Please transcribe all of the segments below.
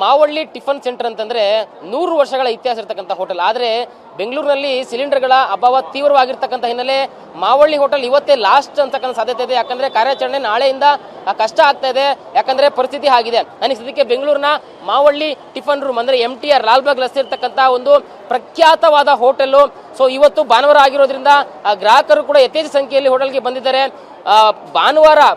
Mavalli tiffin centre ಅಂತಂದ್ರೆ 100 ವರ್ಷಗಳ ಇತಿಹಾಸ ಇರತಕ್ಕಂಥ ಹೋಟೆಲ್. ಆದರೆ ಬೆಂಗಳೂರಿನಲ್ಲಿ ಸಿಲಿಂಡರ್ಗಳ ಅಭಾವ ತೀವ್ರವಾಗಿರ್ತಕ್ಕಂಥ ಹಿನ್ನೆಲೆ ಮಾವಳ್ಳಿ ಹೋಟೆಲ್ ಇವತ್ತೇ ಲಾಸ್ಟ್ ಅಂತಕ್ಕಂಥ ಸಾಧ್ಯತೆ ಇದೆ. ಯಾಕಂದ್ರೆ ಕಾರ್ಯಾಚರಣೆ ನಾಳೆಯಿಂದ ಕಷ್ಟ ಆಗ್ತಾ ಇದೆ, ಯಾಕಂದ್ರೆ ಪರಿಸ್ಥಿತಿ ಆಗಿದೆ. ನನಗೆ ಸದ್ಯಕ್ಕೆ ಬೆಂಗಳೂರಿನ ಮಾವಳ್ಳಿ ಟಿಫನ್ ರೂಮ್ ಅಂದ್ರೆ MTR ಲಾಲ್ಬಾಗ್ ರಸ್ತೆ ಇರ್ತಕ್ಕಂಥ ಒಂದು ಪ್ರಖ್ಯಾತವಾದ ಹೋಟೆಲ್. ಸೊ ಇವತ್ತು ಭಾನುವಾರ ಆಗಿರೋದ್ರಿಂದ ಗ್ರಾಹಕರು ಕೂಡ ಯಥೇಚ್ಛ ಸಂಖ್ಯೆಯಲ್ಲಿ ಹೋಟೆಲ್ಗೆ ಬಂದಿದ್ದಾರೆ.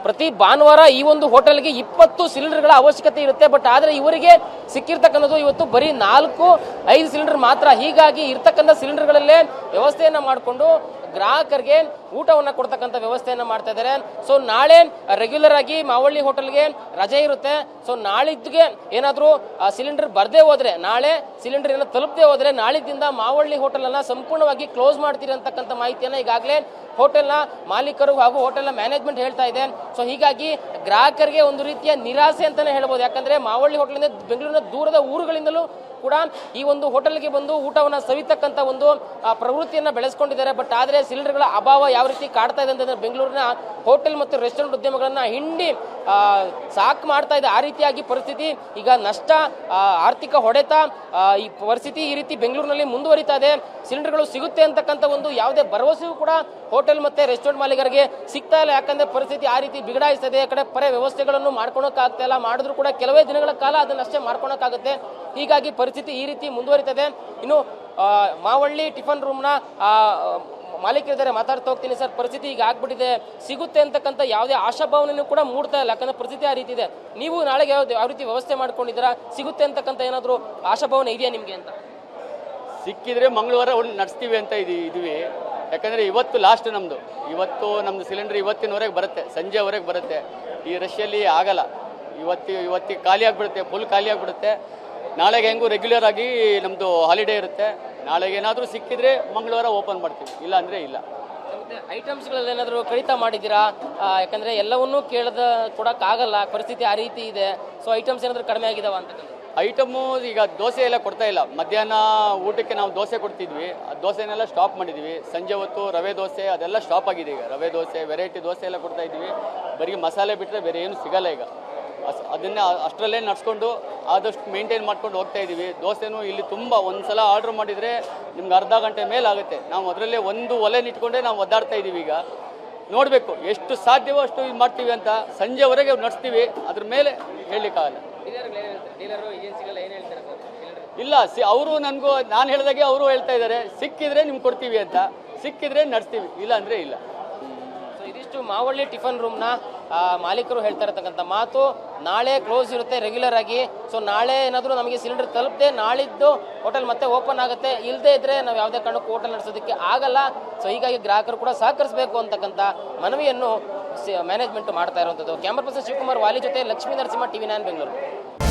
ಪ್ರತಿ ಭಾನುವಾರ ಈ ಒಂದು ಹೋಟೆಲ್ಗೆ 20 ಸಿಲಿಂಡರ್ಗಳ ಅವಶ್ಯಕತೆ ಇರುತ್ತೆ. ಬಟ್ ಆದ್ರೆ ಇವರಿಗೆ ಸಿಕ್ಕಿರ್ತಕ್ಕಂಥದ್ದು ಇವತ್ತು ಬರೀ 4-5 ಸಿಲಿಂಡರ್ ಮಾತ್ರ. ಹೀಗಾಗಿ ಇರ್ತಕ್ಕಂಥ ಸಿಲಿಂಡರ್ಗಳಲ್ಲೇ ವ್ಯವಸ್ಥೆಯನ್ನ ಮಾಡಿಕೊಂಡು ಗ್ರಾಹಕರಿಗೆ ಊಟವನ್ನ ಕೊಡ್ತಕ್ಕಂಥ ವ್ಯವಸ್ಥೆಯನ್ನ ಮಾಡ್ತಾ ಇದ್ದಾರೆ. ಸೊ ನಾಳೆ ರೆಗ್ಯುಲರ್ ಆಗಿ ಮಾವಳ್ಳಿ ಹೋಟೆಲ್ಗೆ ರಜೆ ಇರುತ್ತೆ. ಸೊ ನಾಳಿದ್ದಿಗೆ ಏನಾದರೂ ಸಿಲಿಂಡರ್ ಬರದೇ ಹೋದ್ರೆ, ನಾಳೆ ಸಿಲಿಂಡರ್ ಏನೋ ತಲುಪದೆ ಹೋದ್ರೆ ನಾಳಿದ್ದಿಂದ ಮಾವಳ್ಳಿ ಹೋಟೆಲ್ ಅನ್ನ ಸಂಪೂರ್ಣವಾಗಿ ಕ್ಲೋಸ್ ಮಾಡ್ತೀರಿ ಅಂತಕ್ಕಂಥ ಮಾಹಿತಿಯನ್ನ ಈಗಾಗಲೇ ಹೋಟೆಲ್ನ ಮಾಲೀಕರು ಹಾಗೂ ಹೋಟೆಲ್ನ ಮ್ಯಾನೇಜ್ಮೆಂಟ್ ಹೇಳ್ತಾ ಇದೆ. ಸೊ ಹೀಗಾಗಿ ಗ್ರಾಹಕರಿಗೆ ಒಂದು ರೀತಿಯ ನಿರಾಸೆ ಅಂತಾನೆ ಹೇಳ್ಬೋದು. ಯಾಕಂದ್ರೆ ಮಾವಳ್ಳಿ ಹೋಟೆಲಿಂದ ಬೆಂಗಳೂರಿನ ದೂರದ ಊರುಗಳಿಂದಲೂ ಕೂಡ ಈ ಒಂದು ಹೋಟೆಲ್ಗೆ ಬಂದು ಊಟವನ್ನು ಸವಿತಕ್ಕಂಥ ಒಂದು ಪ್ರವೃತ್ತಿಯನ್ನು ಬೆಳೆಸ್ಕೊಂಡಿದ್ದಾರೆ. ಬಟ್ ಆದರೆ ಸಿಲಿಂಡರ್ಗಳ ಅಭಾವ ಯಾವ ರೀತಿ ಕಾಡ್ತಾ ಇದೆ ಅಂತಂದ್ರೆ ಬೆಂಗಳೂರಿನ ಹೋಟೆಲ್ ಮತ್ತು ರೆಸ್ಟೋರೆಂಟ್ ಉದ್ಯಮಗಳನ್ನ ಹಿಂಡಿ ಸಾಕು ಮಾಡ್ತಾ ಇದೆ. ಆ ರೀತಿಯಾಗಿ ಪರಿಸ್ಥಿತಿ ಈಗ ನಷ್ಟ, ಆರ್ಥಿಕ ಹೊಡೆತ, ಈ ಪರಿಸ್ಥಿತಿ ಈ ರೀತಿ ಬೆಂಗಳೂರಿನಲ್ಲಿ ಮುಂದುವರಿತಾ ಇದೆ. ಸಿಲಿಂಡರ್ಗಳು ಸಿಗುತ್ತೆ ಅಂತಕ್ಕಂಥ ಒಂದು ಯಾವುದೇ ಭರವಸೆಯೂ ಕೂಡ ಹೋಟೆಲ್ ಮತ್ತೆ ರೆಸ್ಟೋರೆಂಟ್ ಮಾಲೀಕರಿಗೆ ಸಿಗ್ತಾ ಇಲ್ಲ. ಯಾಕಂದ್ರೆ ಪರಿಸ್ಥಿತಿ ಆ ರೀತಿ ಬಿಗಡಾಯಿಸ್ತದೆ. ಆ ಕಡೆ ಪರ ವ್ಯವಸ್ಥೆಗಳನ್ನು ಮಾಡ್ಕೊಳಕ್ಕಾಗ್ತಾ ಇಲ್ಲ. ಮಾಡಿದ್ರು ಕೂಡ ಕೆಲವೇ ದಿನಗಳ ಕಾಲ ಅದನ್ನಷ್ಟೇ ಮಾಡ್ಕೊಳಕ್ಕಾಗುತ್ತೆ. ಹೀಗಾಗಿ ಪರಿಸ್ಥಿತಿ ಈ ರೀತಿ ಮುಂದುವರಿತದೆ. ಇನ್ನು ಮಾವಳ್ಳಿ ಟಿಫನ್ ರೂಮ್ನ ಮಾಲೀಕರಿದ್ದಾರೆ, ಮಾತಾಡ್ತಾ ಹೋಗ್ತೀನಿ. ಸರ್, ಪರಿಸ್ಥಿತಿ ಈಗ ಆಗ್ಬಿಟ್ಟಿದೆ, ಸಿಗುತ್ತೆ ಅಂತಕ್ಕಂಥ ಯಾವುದೇ ಆಶಾಭಾವನೆಯೂ ಕೂಡ ಮೂಡ್ತಾ ಇಲ್ಲ. ಯಾಕಂದ್ರೆ ಪರಿಸ್ಥಿತಿ ಆ ರೀತಿ ಇದೆ. ನೀವು ನಾಳೆಗೆ ಯಾವ ರೀತಿ ವ್ಯವಸ್ಥೆ ಮಾಡ್ಕೊಂಡಿದ್ದೀರಾ? ಸಿಗುತ್ತೆ ಅಂತಕ್ಕಂಥ ಏನಾದರೂ ಆಶಾಭಾವನೆ ಇದೆಯಾ ನಿಮಗೆ ಅಂತ? ಸಿಕ್ಕಿದ್ರೆ ಮಂಗಳವಾರ ನಡೆಸ್ತೀವಿ ಅಂತ ಇದೀವಿ. ಯಾಕಂದರೆ ಇವತ್ತು ಲಾಸ್ಟ್ ಇವತ್ತು ನಮ್ಮದು ಸಿಲಿಂಡರ್ ಇವತ್ತಿನವರೆಗೆ ಬರುತ್ತೆ, ಸಂಜೆವರೆಗೆ ಬರುತ್ತೆ. ಈ ರಶ್ಯಲ್ಲಿ ಆಗಲ್ಲ. ಇವತ್ತಿಗೆ ಖಾಲಿ ಆಗಿಬಿಡುತ್ತೆ, ಫುಲ್ ಖಾಲಿ ಆಗಿಬಿಡುತ್ತೆ. ನಾಳೆಗೆ ಹೆಂಗೂ ರೆಗ್ಯುಲರ್ ಆಗಿ ನಮ್ಮದು ಹಾಲಿಡೇ ಇರುತ್ತೆ. ನಾಳೆಗೆ ಏನಾದರೂ ಸಿಕ್ಕಿದ್ರೆ ಮಂಗಳವಾರ ಓಪನ್ ಮಾಡ್ತೀವಿ, ಇಲ್ಲ ಅಂದರೆ ಇಲ್ಲ. ಐಟಮ್ಸ್ಗಳಲ್ಲಿ ಏನಾದರೂ ಕಡಿತ ಮಾಡಿದ್ದೀರಾ? ಯಾಕಂದರೆ ಎಲ್ಲವನ್ನೂ ಕೊಡೋಕ್ಕಾಗಲ್ಲ, ಪರಿಸ್ಥಿತಿ ಆ ರೀತಿ ಇದೆ. ಸೊ ಐಟಮ್ಸ್ ಏನಾದರೂ ಕಡಿಮೆ ಆಗಿದಾವ ಅಂತಕ್ಕಂಥ ಐಟಮು ಈಗ ದೋಸೆ ಎಲ್ಲ ಕೊಡ್ತಾ ಇಲ್ಲ. ಮಧ್ಯಾಹ್ನ ಊಟಕ್ಕೆ ನಾವು ದೋಸೆ ಕೊಡ್ತಿದ್ವಿ, ಆ ದೋಸೆನೆಲ್ಲ ಸ್ಟಾಪ್ ಮಾಡಿದ್ವಿ. ಸಂಜೆ ಹೊತ್ತು ರವೆ ದೋಸೆ ಅದೆಲ್ಲ ಸ್ಟಾಪ್ ಆಗಿದೆ. ಈಗ ರವೆ ದೋಸೆ, ವೆರೈಟಿ ದೋಸೆ ಎಲ್ಲ ಕೊಡ್ತಾ ಇದ್ವಿ. ಬರೀ ಮಸಾಲೆ ಬಿಟ್ಟರೆ ಬೇರೆ ಏನು ಸಿಗಲ್ಲ ಈಗ. ಅದನ್ನೇ ಅಷ್ಟರಲ್ಲೇ ನಡ್ಸ್ಕೊಂಡು ಆದಷ್ಟು ಮೇಂಟೈನ್ ಮಾಡ್ಕೊಂಡು ಹೋಗ್ತಾ ಇದ್ದೀವಿ. ದೋಸೆನೂ ಇಲ್ಲಿ ತುಂಬ ಒಂದ್ಸಲ ಆರ್ಡ್ರ್ ಮಾಡಿದರೆ ನಿಮ್ಗೆ ಅರ್ಧ ಗಂಟೆ ಮೇಲೆ ಆಗುತ್ತೆ. ನಾವು ಅದರಲ್ಲೇ ಒಂದು ಒಲೆನಿಟ್ಕೊಂಡೇ ನಾವು ಒದ್ದಾಡ್ತಾ ಇದ್ದೀವಿ. ಈಗ ನೋಡಬೇಕು ಎಷ್ಟು ಸಾಧ್ಯವೋ ಅಷ್ಟು ಇದು ಮಾಡ್ತೀವಿ ಅಂತ. ಸಂಜೆವರೆಗೆ ನಡೆಸ್ತೀವಿ, ಅದ್ರ ಮೇಲೆ ಹೇಳಲಿಕ್ಕಾಗಲ್ಲ. ಇಲ್ಲ, ಅವರು ನನಗೂ ನಾನು ಹೇಳಿದಾಗೆ ಅವರು ಹೇಳ್ತಾ ಇದ್ದಾರೆ, ಸಿಕ್ಕಿದ್ರೆ ನಿಮ್ಗೆ ಕೊಡ್ತೀವಿ ಅಂತ. ಸಿಕ್ಕಿದ್ರೆ ನಡೆಸ್ತೀವಿ, ಇಲ್ಲ ಅಂದರೆ ಇಲ್ಲ. ಇದಿಷ್ಟು ಮಾವಳ್ಳಿ ಟಿಫನ್ ರೂಮ್ನ ಮಾಲೀಕರು ಹೇಳ್ತಾ ಇರತಕ್ಕಂಥ ಮಾತು. ನಾಳೆ ಕ್ಲೋಸ್ ಇರುತ್ತೆ ರೆಗ್ಯುಲರ್ ಆಗಿ. ಸೊ ನಾಳೆ ಏನಾದರೂ ನಮಗೆ ಸಿಲಿಂಡರ್ ತಲುಪದೆ ನಾಳಿದ್ದು ಹೋಟೆಲ್ ಮತ್ತೆ ಓಪನ್ ಆಗುತ್ತೆ. ಇಲ್ಲದೇ ಇದ್ರೆ ನಾವು ಯಾವುದೇ ಕಾರಣಕ್ಕೂ ಹೋಟೆಲ್ ನಡೆಸೋದಕ್ಕೆ ಆಗಲ್ಲ. ಸೊ ಹೀಗಾಗಿ ಗ್ರಾಹಕರು ಕೂಡ ಸಹಕರಿಸಬೇಕು ಅಂತಕ್ಕಂಥ ಮನವಿಯನ್ನು ಮ್ಯಾನೇಜ್ಮೆಂಟ್ ಮಾಡ್ತಾ ಇರುವಂಥದ್ದು. ಕ್ಯಾಮರಾ ಪರ್ಸನ್ ಶಿವಕುಮಾರ್ ವಾಲಿ ಜೊತೆ ಲಕ್ಷ್ಮೀ ನರಸಿಂಹ, TV9 ಬೆಂಗಳೂರು.